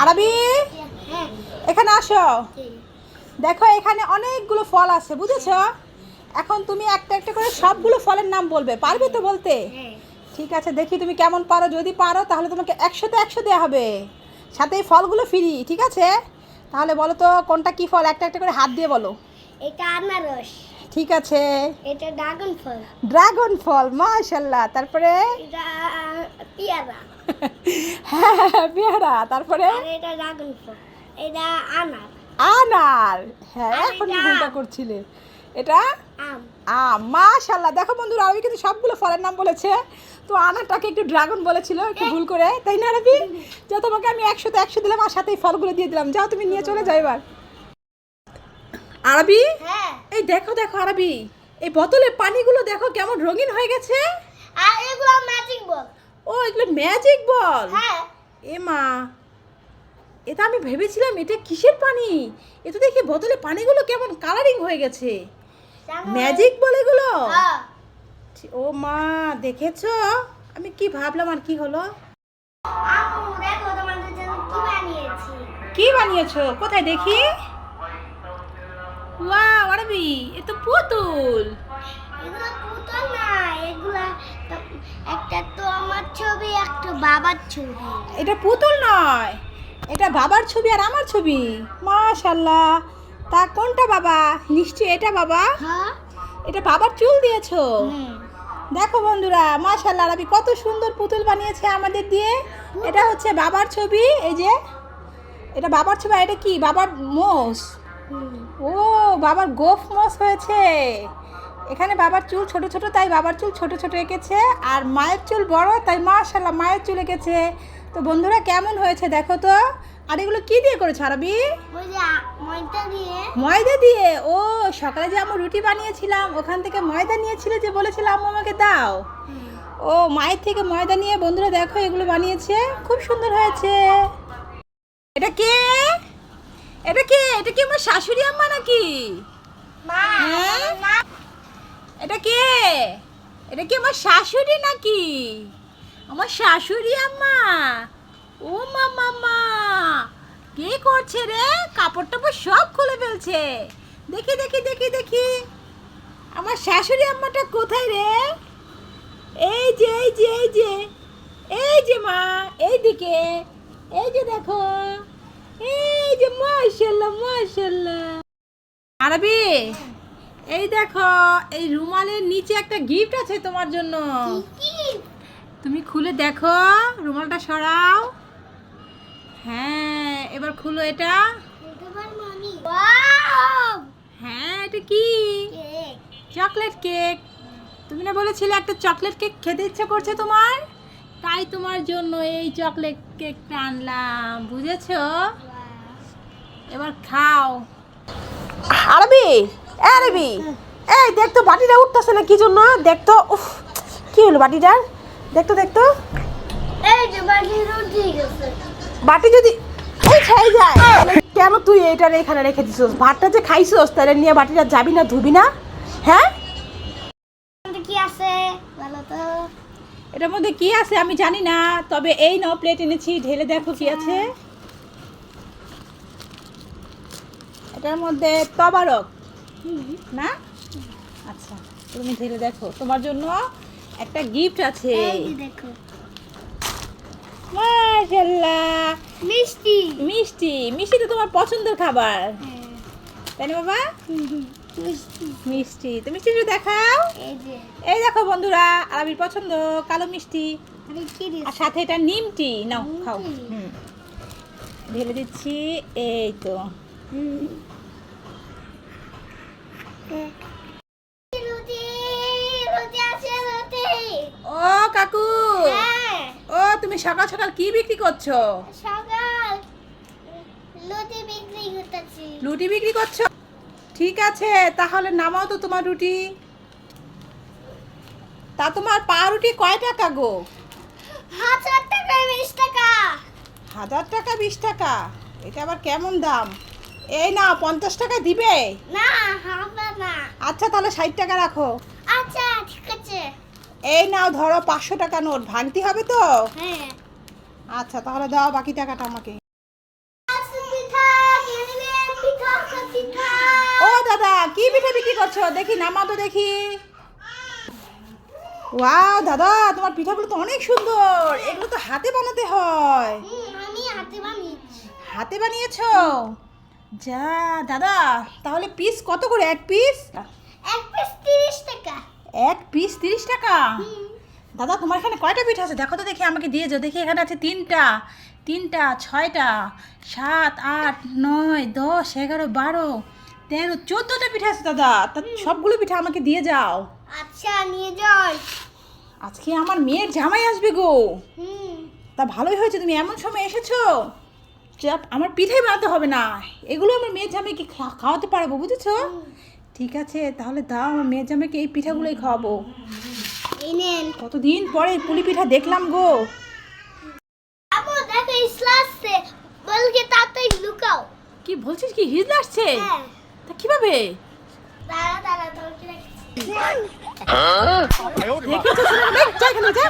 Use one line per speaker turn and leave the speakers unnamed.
আরবি এখানে আসো। দেখো এখানে অনেকগুলো ফল আছে, বুঝেছো? এখন তুমি একটা একটা করে সবগুলো ফলের নাম বলবে, পারবে তো বলতে? ঠিক আছে, দেখি তুমি কেমন পারো। যদি পারো তাহলে তোমাকে 100তে 100 দেওয়া হবে, সাথে এই ফলগুলো ফ্রি। ঠিক আছে, তাহলে বলো তো কোনটা কি ফল, একটা একটা করে হাত দিয়ে বলো।
এটা আনারস।
ঠিক আছে।
এটা ড্রাগন ফল।
ড্রাগন ফল, মাশাআল্লাহ। তারপরে
এটা পেয়ারা।
হ্যাঁ পেয়ারা। তারপরে
আর এটা ড্রাগন ফল। এটা আনার।
আনার। হ্যাঁ
আর
এখন
এটা
ভুলটা করছিলে। এটা
আম।
আম। মাশাআল্লাহ। দেখো বন্ধুরা, আমি কিন্তু সবগুলো ফলের নাম বলেছে, তো আনারটাকে একটু ড্রাগন বলেছিল একটু ভুল করে, তাই না রবি? যা তোমাকে আমি 100তে 100 দিলাম, আর সাথে এই ফলগুলো দিয়ে দিলাম। যাও তুমি নিয়ে চলে যাও এবার। আরবি
হ্যাঁ।
এই দেখো দেখো আরবি, এই বোতলের পানিগুলো দেখো কেমন রঙিন হয়ে গেছে।
আর এগুলো ম্যাজিক বল।
ও এগুলো ম্যাজিক বল।
হ্যাঁ।
এ মা, এটা আমি ভেবেছিলাম এটা কিসের পানি, এটা দেখি বোতলে পানিগুলো কেমন কালারিং হয়ে গেছে। ম্যাজিক বল এগুলো।
হ্যাঁ।
ও মা, দেখেছো আমি কি ভাবলাম আর কি হলো।
আম্মু দেখো তোমাদের জন্য কি বানিয়েছি।
কি বানিয়েছো, কোথায় দেখি? ওয়াও আরবি, এ তো পুতুল।
এগুলো পুতুল না, এগুলা একটা তো আমার ছবি, একটা বাবার ছবি।
এটা পুতুল নয়, এটা বাবার ছবি আর আমার ছবি। মাশাআল্লাহ। তা কোনটা বাবা? নিশ্চয়ই এটা বাবা।
হ্যাঁ।
এটা বাবার চুল দিয়েছো।
হুম।
দেখো বন্ধুরা, মাশাআল্লাহ আরবি কত সুন্দর পুতুল বানিয়েছে আমাদের দিয়ে। এটা হচ্ছে বাবার ছবি, এই যে এটা বাবার ছবি। আর এটা কি? বাবার মোষ। ও বাবার গোফ মোষ হয়েছে। এখানে বাবার চুল ছোট ছোট, তাই বাবার চুল ছোট ছোট এঁকেছে, আর মায়ের চুল বড়, তাই মাশাআল্লাহ মায়ের চুল এঁকেছে। তো বন্ধুরা কেমন হয়েছে দেখো তো। আর এগুলো কি দিয়ে করেছো আরবি?
ওই যে ময়দা দিয়ে।
ময়দা দিয়ে। ও সকালে যে আমি রুটি বানিয়েছিলাম ওখান থেকে ময়দা নিয়েছিলে, যে বলেছিলাম আম্মু আমাকে দাও। ও মায়ের থেকে ময়দা নিয়ে বন্ধুরা দেখো এগুলো বানিয়েছে, খুব সুন্দর হয়েছে। এটা কে? এটা কে? এটা কি আমার শাশুড়ি আম্মা নাকি?
মা
হ্যাঁ?
না।
এটা কে? এটা কি আমার শাশুড়ি নাকি? আমার শাশুড়ি আম্মা। ও মামা মা, কে করছে রে? কাপড় টাপড় সব খুলে ফেলছে। দেখি দেখি দেখি দেখি, আমার শাশুড়ি আম্মাটা কোথায় রে? এই যে এই যে এই যে এই যে মা, এই দিকে, এই যে দেখো, এই যে মাশাআল্লাহ মাশাআল্লাহ। আরবি এই দেখো, এই রুমালের নিচে একটা গিফট আছে তোমার জন্য।
কি?
তুমি খুলে দেখো, রুমালটা সরাও। হ্যাঁ এবার খুলো এটা।
তোমার মনি। ওয়াও!
হ্যাঁ এটা কি?
কেক।
Chocolate cake. তুমি না বলেছিলে একটা চকলেট কেক খেতে ইচ্ছে করছে তোমার, তাই তোমার জন্য এই চকলেট কেকটা আনলাম, বুঝেছো? এবার খাও। আরবি আরবি এই দেখতো বাটিটা উঠতেছে না কি জন্য, দেখতো। উফ, কি হলো বাটিটার? দেখতো দেখতো।
এই যে বাটি রুটি গেছে।
বাটি যদি এই ছাই যায়, কেন তুই এইটার এখানে রেখে দিছিস? ভাতটা যে খাইছিস তাহলে নিয়ে বাটিটা যাবি না, ধুবি না? হ্যাঁ
কি আছে বলো তো?
এটার মধ্যে কি আছে আমি জানি না, তবে এই নাও প্লেট এনেছি, ঢেলে দেখো কি আছে। এটার মধ্যে তবারক না? আচ্ছা তুমি ঢেলে দেখো, তোমার জন্য একটা গিফট আছে।
এই যে দেখো।
মাশাআল্লাহ।
মিষ্টি।
মিষ্টি। মিষ্টি তো তোমার পছন্দের খাবার,
হ্যাঁ।
তাই না বাবা?
মিষ্টি।
মিষ্টি তো মিষ্টি একটু দেখাও।
এই যে।
এই দেখো বন্ধুরা, আরবির পছন্দ কালো মিষ্টি,
আরে কি রে?
আর সাথে এটা নিমটি। নাও খাও।
নিমটি।
ঢেলে দিচ্ছি, এই তো।
রুটি রুটি আছে রুটি।
ও কাকু,
হ্যাঁ।
ও তুমি সকাল সকাল কি বিক্রি করছো?
সকাল রুটি বিক্রি করতেছি।
রুটি বিক্রি করছো? ঠিক আছে, তাহলে নামাও তো তোমার রুটি। তা তোমার পাউরুটি কয় টাকা গো?
1000 টাকা 20 টাকা।
1000 টাকা 20 টাকা, এটা আবার কেমন দাম? এই না 50 টাকা দিবে?
না হবে না।
আচ্ছা তাহলে 60 টাকা রাখো।
আচ্ছা ঠিক আছে।
এই নাও ধরো 500 টাকা নোট, ভাঙতি হবে তো?
হ্যাঁ।
আচ্ছা তাহলে দাও বাকি টাকাটা আমাকে। কি পিঠা বিক্রি করছো দেখি, নামাও তো দেখি। ওয়াও দাদা, তোমার পিঠাগুলো তো অনেক সুন্দর, এগুলো তো হাতে বানাতে হয়।
আমি হাতে বানিয়েছি।
হাতে বানিয়েছো? যা দাদা, তাহলে পিস কত করে এক পিস?
এক পিস 30 টাকা।
এক পিস 30 টাকা? দাদা তোমার এখানে কয়টা পিঠা আছে দেখো তো দেখি, আমাকে দিয়ে যাও দেখি। এখানে আছে 3টা, 6টা, 7, 8, 9, 10, 11, 12, 13, 14টা পিঠা আছে দাদা। তা সবগুলো পিঠা আমাকে দিয়ে যাও।
আচ্ছা নিয়ে যাই।
আজকে আমার মেয়ের জামাই আসবে গো।
হুম।
তা ভালোই হয়েছে তুমি এমন সময় এসেছো। চাপ, আমার পিঠাই বানাতে হবে না, এগুলো আমার মেয়ের জামাইকে খাওয়াতে পারবো, বুঝেছো? ঠিক আছে তাহলে দাও, আমার মেয়ের জামাইকে এই পিঠাগুলোই খাওয়াবো।
এই নেন।
কতদিন পরে পুলি পিঠা দেখলাম গো।
আপু দেখো ইসলা আসছে, বলকে তাড়াতাড়ি লুকাও।
কি বলছিস, কি হিজলা আসছে?
হ্যাঁ।
তা কিভাবে?
দাঁড়া তোকে রাখছি।
দেখেছো শোনা, যা এখানে যা।